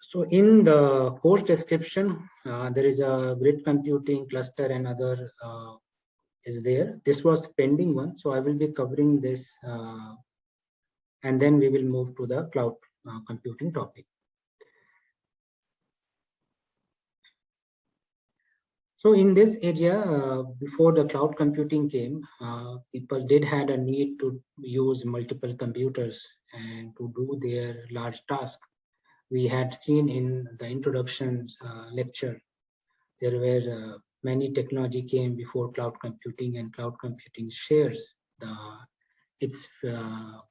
So in the course description, there is a grid computing cluster and other is there. This was pending one, so I will be covering this and then we will move to the cloud computing topic. So in this area, before the cloud computing came, people did had a need to use multiple computers and to do their large tasks. We had seen in the introduction lecture, there were many technology came before cloud computing, and cloud computing shares its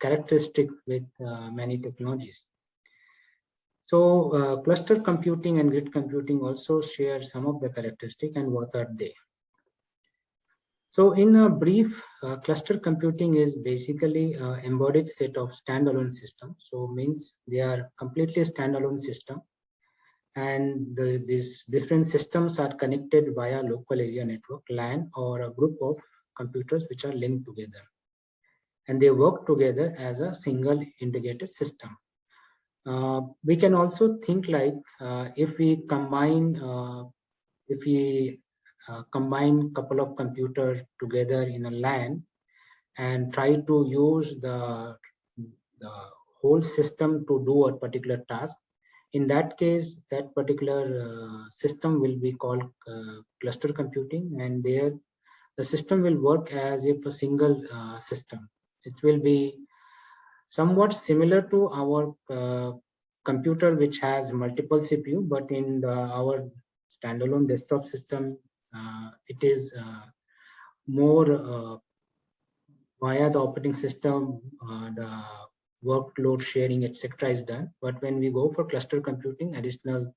characteristic with many technologies. So cluster computing and grid computing also share some of the characteristics, and what are they? So in a brief, cluster computing is basically an embodied set of standalone systems. So means they are completely standalone system, and these different systems are connected via local area network, LAN, or a group of computers which are linked together, and they work together as a single integrated system. We can also think like if we combine couple of computers together in a LAN and try to use the whole system to do a particular task. In that case, that particular system will be called cluster computing, and there the system will work as if a single system. It will be somewhat similar to our computer which has multiple CPU, but in our standalone desktop system, it is more via the operating system, the workload sharing, etc. is done. But when we go for cluster computing, additional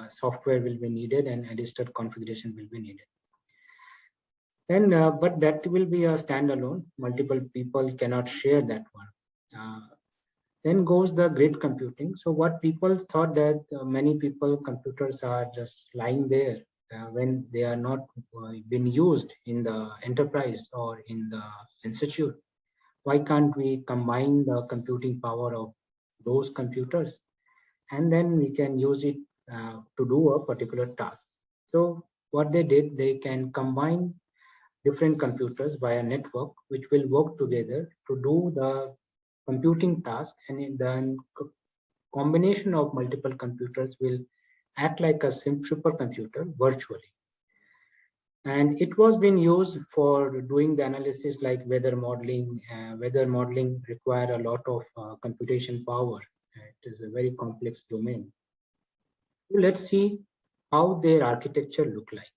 software will be needed and additional configuration will be needed. Then, but that will be a standalone. Multiple people cannot share that one. Then goes the grid computing. So what people thought that many people computers are just lying there when they are not being used in the enterprise or in the institute. Why can't we combine the computing power of those computers and then we can use it to do a particular task? So what they did, they can combine different computers via network which will work together to do the computing task, and then combination of multiple computers will act like a supercomputer virtually. And it was being used for doing the analysis like weather modeling. Weather modeling require a lot of computation power. It is a very complex domain. So let's see how their architecture look like.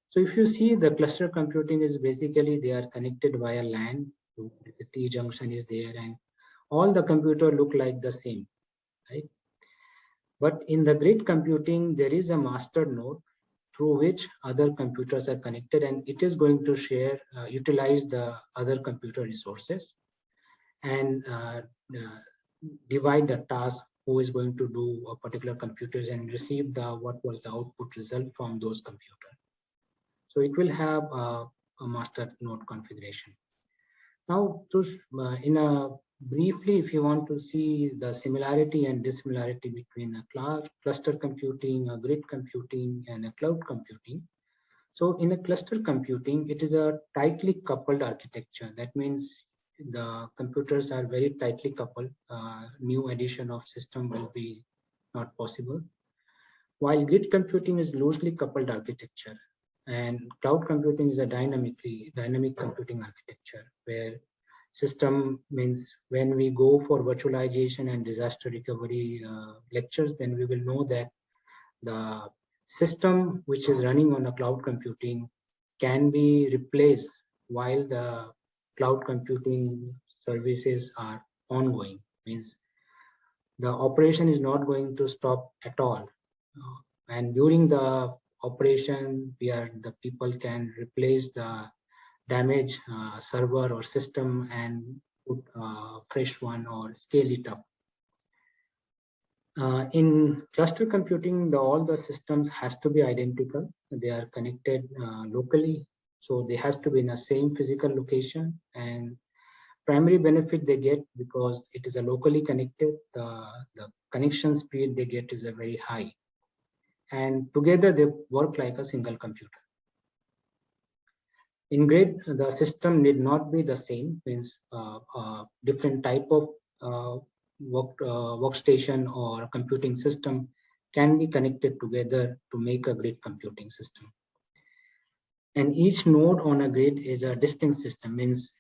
So if you see, the cluster computing is basically they are connected via LAN. The T junction is there, and all the computer look like the same, right? But in the grid computing, there is a master node through which other computers are connected, and it is going to share, utilize the other computer resources and divide the task who is going to do a particular computers and receive what was the output result from those computers. So it will have a master node configuration. Now, briefly, if you want to see the similarity and dissimilarity between a cluster computing, a grid computing, and a cloud computing. So in a cluster computing, it is a tightly coupled architecture. That means the computers are very tightly coupled. New addition of system will be not possible. While grid computing is loosely coupled architecture, and cloud computing is a dynamic computing architecture, where system means when we go for virtualization and disaster recovery lectures, then we will know that the system which is running on a cloud computing can be replaced while the cloud computing services are ongoing. Means the operation is not going to stop at all. And during the operation, the people can replace the damaged server or system and put a fresh one or scale it up. In cluster computing, all the systems has to be identical. They are connected locally, so they has to be in the same physical location, and primary benefit they get, because it is a locally connected, the connection speed they get is a very high, and together they work like a single computer. In grid, the system need not be the same, means different type of workstation or computing system can be connected together to make a grid computing system. And each node on a grid is a distinct system, means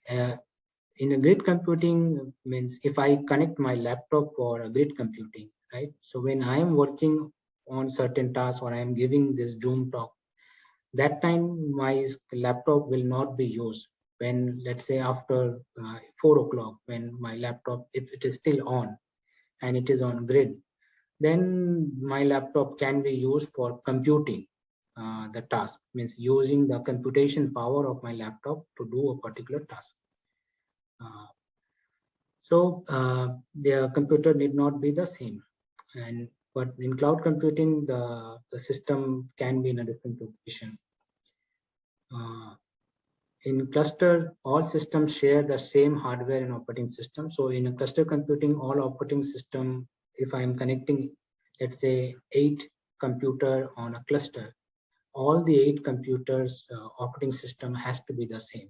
in a grid computing, means if I connect my laptop for a grid computing, right? So when I am working on certain tasks, or I am giving this Zoom talk, that time my laptop will not be used. When, let's say, after 4 o'clock, when my laptop, if it is still on and it is on grid, then my laptop can be used for computing the task, means using the computation power of my laptop to do a particular task. So the computer need not be the same. But in cloud computing, the system can be in a different location. In cluster, all systems share the same hardware and operating system. So in a cluster computing, all operating system, if I'm connecting, let's say 8 computer on a cluster, all the 8 computers operating system has to be the same.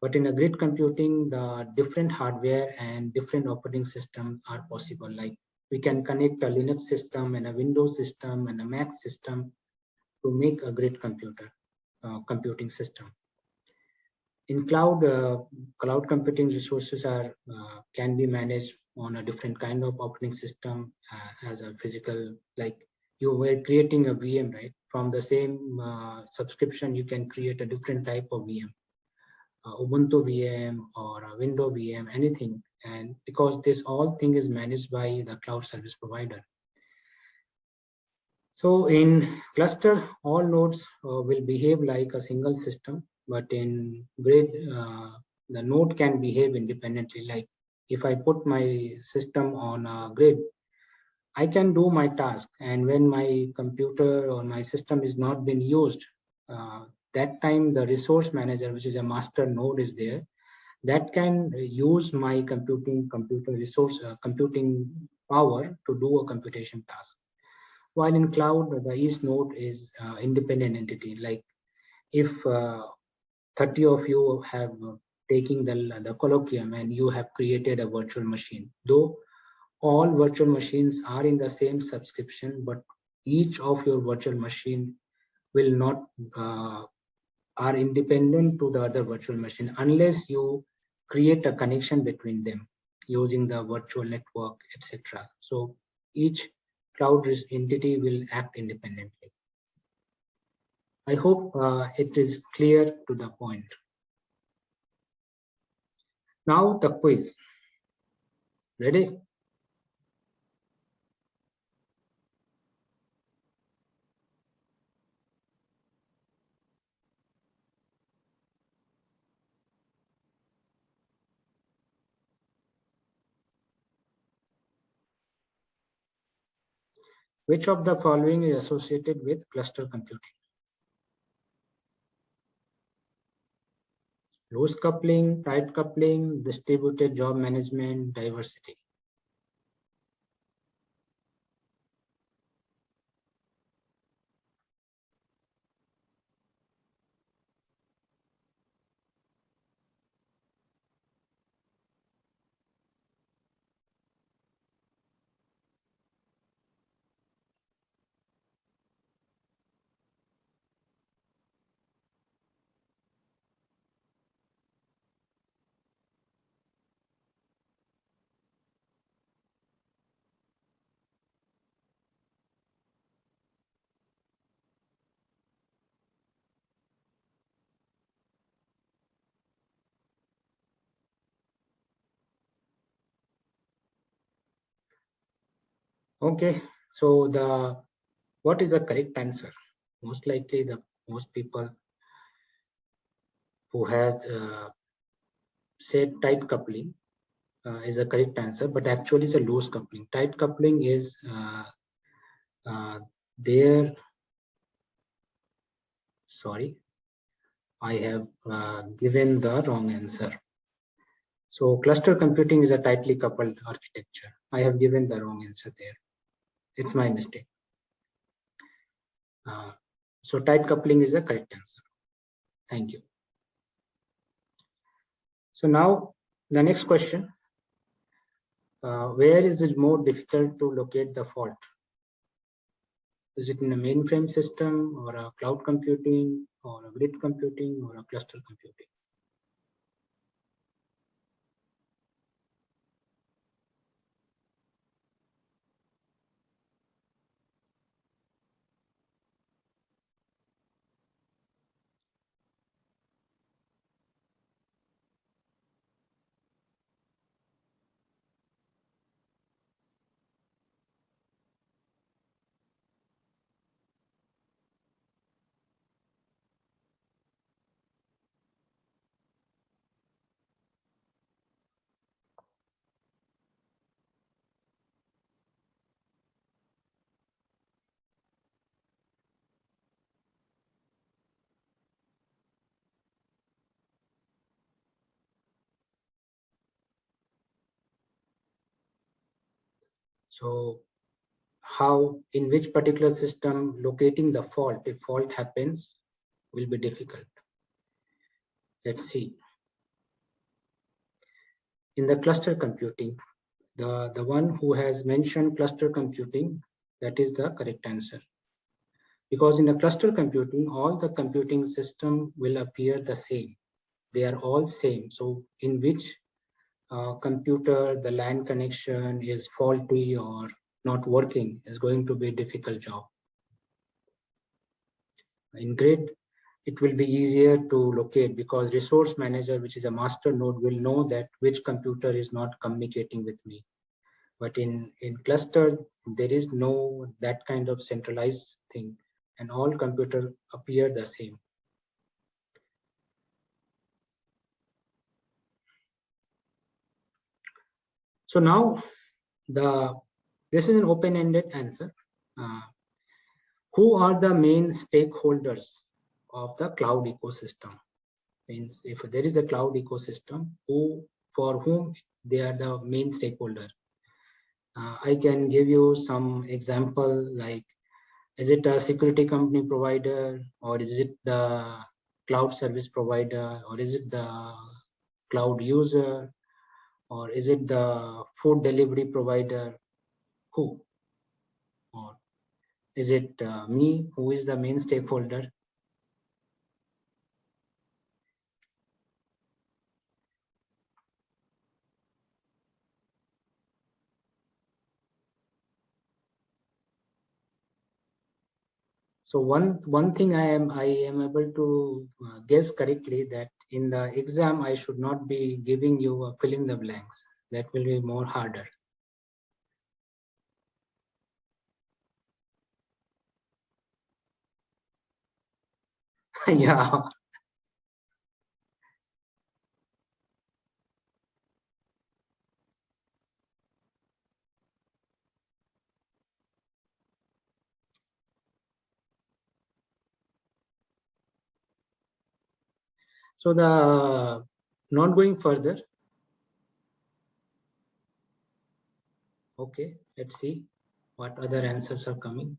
But in a grid computing, the different hardware and different operating systems are possible. Like we can connect a Linux system and a Windows system and a Mac system to make a grid computer computing system. In cloud, cloud computing resources are can be managed on a different kind of operating system as a physical, like you were creating a VM, right? From the same subscription, you can create a different type of VM, Ubuntu VM or a Windows VM, anything. And because this all thing is managed by the cloud service provider. So in cluster, all nodes will behave like a single system, but in grid, the node can behave independently. Like if I put my system on a grid, I can do my task. And when my computer or my system is not being used, that time the resource manager, which is a master node, is there, that can use my computer resource, computing power to do a computation task. While in cloud, the each node is independent entity. Like if 30 of you have taken the colloquium and you have created a virtual machine, though all virtual machines are in the same subscription, but each of your virtual machine will not are independent to the other virtual machine unless you create a connection between them using the virtual network, etc. So each cloud entity will act independently. I hope it is clear to the point. Now the quiz. Ready? Which of the following is associated with cluster computing? Loose coupling, tight coupling, distributed job management, diversity. Okay, so what is the correct answer? Most likely most people who has said tight coupling is a correct answer, but actually it's a loose coupling. Tight coupling is there. Sorry, I have given the wrong answer. So cluster computing is a tightly coupled architecture. I have given the wrong answer there. It's my mistake. So tight coupling is the correct answer. Thank you. So now the next question, where is it more difficult to locate the fault? Is it in a mainframe system or a cloud computing or a grid computing or a cluster computing? So how, in which particular system locating the fault, if fault happens, will be difficult. Let's see. In the cluster computing, the one who has mentioned cluster computing, that is the correct answer. Because in a cluster computing, all the computing system will appear the same. They are all same. So in which computer the LAN connection is faulty or not working is going to be a difficult job. In grid, it will be easier to locate because resource manager, which is a master node, will know that which computer is not communicating with me. But in cluster, there is no that kind of centralized thing, and all computers appear the same. So now this is an open-ended answer. Who are the main stakeholders of the cloud ecosystem? Means if there is a cloud ecosystem, for whom they are the main stakeholder. I can give you some example, like is it a security company provider, or is it the cloud service provider, or is it the cloud user, or is it the food delivery provider? Who? Or is it me? Who is the main stakeholder? So one thing I am able to guess correctly, that in the exam I should not be giving you a fill in the blanks. That will be more harder. Yeah. So the not going further. Okay, let's see what other answers are coming.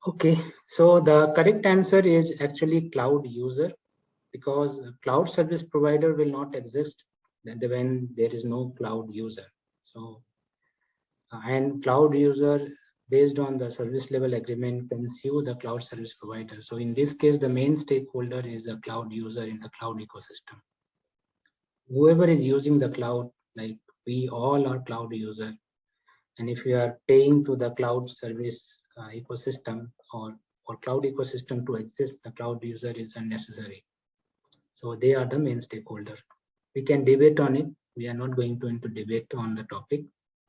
Okay, so the correct answer is actually cloud user, because cloud service provider will not exist when there is no cloud user. So and cloud user, based on the service level agreement, can sue the cloud service provider. So in this case, the main stakeholder is a cloud user in the cloud ecosystem. Whoever is using the cloud, like we all are cloud user, and if you are paying to the cloud service ecosystem or cloud ecosystem to exist, the cloud user is unnecessary. So they are the main stakeholder. We can debate on it. We are not going to into debate on the topic.